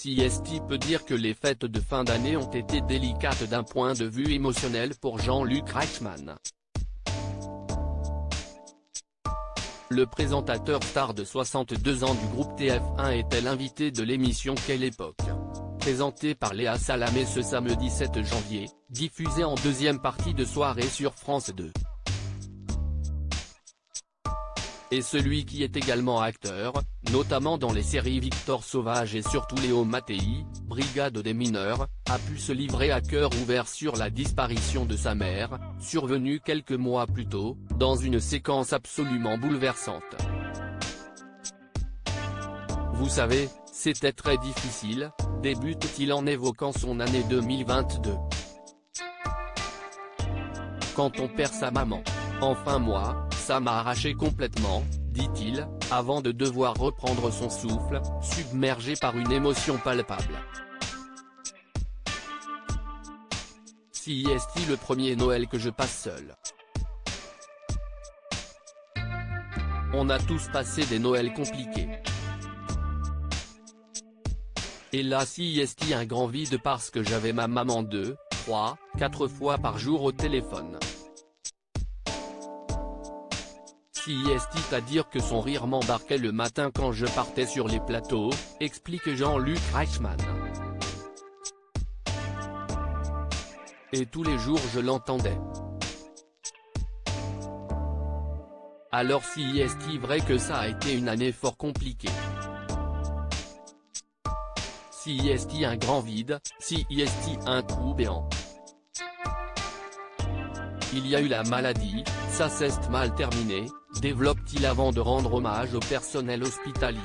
CST peut dire que les fêtes de fin d'année ont été délicates d'un point de vue émotionnel pour Jean-Luc Reichmann. Le présentateur star de 62 ans du groupe TF1 était l'invité de l'émission Quelle époque, présentée par Léa Salamé ce samedi 7 janvier, diffusée en deuxième partie de soirée sur France 2. Et celui qui est également acteur, notamment dans les séries Victor Sauvage et surtout Léo Mattei, Brigade des mineurs, a pu se livrer à cœur ouvert sur la disparition de sa mère, survenue quelques mois plus tôt, dans une séquence absolument bouleversante. Vous savez, c'était très difficile, débute-t-il en évoquant son année 2022. Quand on perd sa maman. Enfin moi, ça m'a arraché complètement, dit-il, avant de devoir reprendre son souffle, submergé par une émotion palpable. CST le premier Noël que je passe seul. On a tous passé des Noëls compliqués. Et là CST un grand vide parce que j'avais ma maman 2, 3, 4 fois par jour au téléphone. CST à dire que son rire m'embarquait le matin quand je partais sur les plateaux, explique Jean-Luc Reichmann. Et tous les jours je l'entendais. Alors CST vrai que ça a été une année fort compliquée. CST un grand vide, CST un trou béant. Il y a eu la maladie, ça s'est mal terminé, développe-t-il avant de rendre hommage au personnel hospitalier.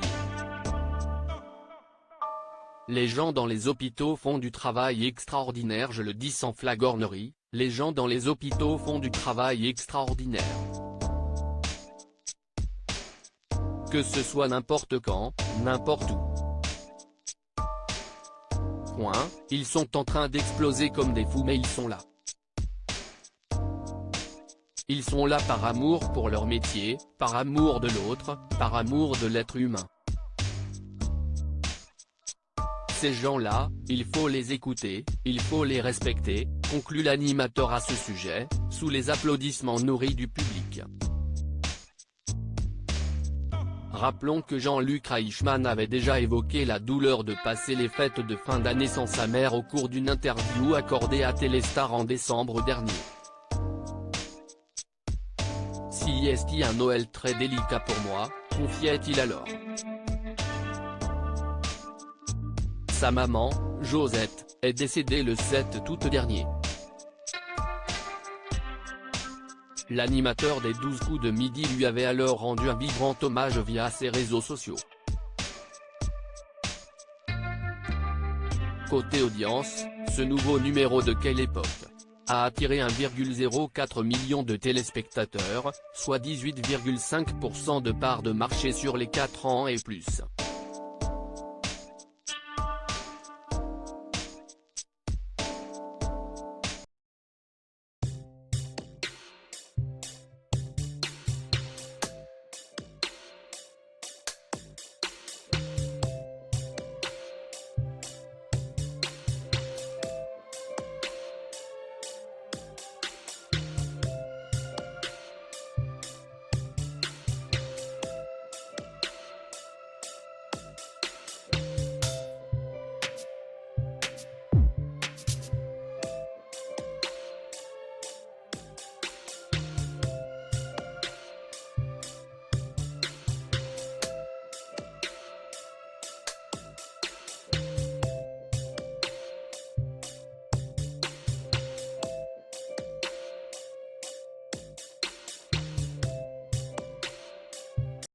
Les gens dans les hôpitaux font du travail extraordinaire, je le dis sans flagornerie, les gens dans les hôpitaux font du travail extraordinaire. Que ce soit n'importe quand, n'importe où. Point, ils sont en train d'exploser comme des fous mais ils sont là. Ils sont là par amour pour leur métier, par amour de l'autre, par amour de l'être humain. Ces gens-là, il faut les écouter, il faut les respecter, conclut l'animateur à ce sujet, sous les applaudissements nourris du public. Rappelons que Jean-Luc Reichmann avait déjà évoqué la douleur de passer les fêtes de fin d'année sans sa mère au cours d'une interview accordée à Téléstar en décembre dernier. CST un Noël très délicat pour moi, confiait-il alors. Sa maman, Josette, est décédée le 7 août dernier. L'animateur des 12 coups de midi lui avait alors rendu un vibrant hommage via ses réseaux sociaux. Côté audience, ce nouveau numéro de Quelle époque a attiré 1,04 million de téléspectateurs, soit 18,5% de part de marché sur les 4 ans et plus.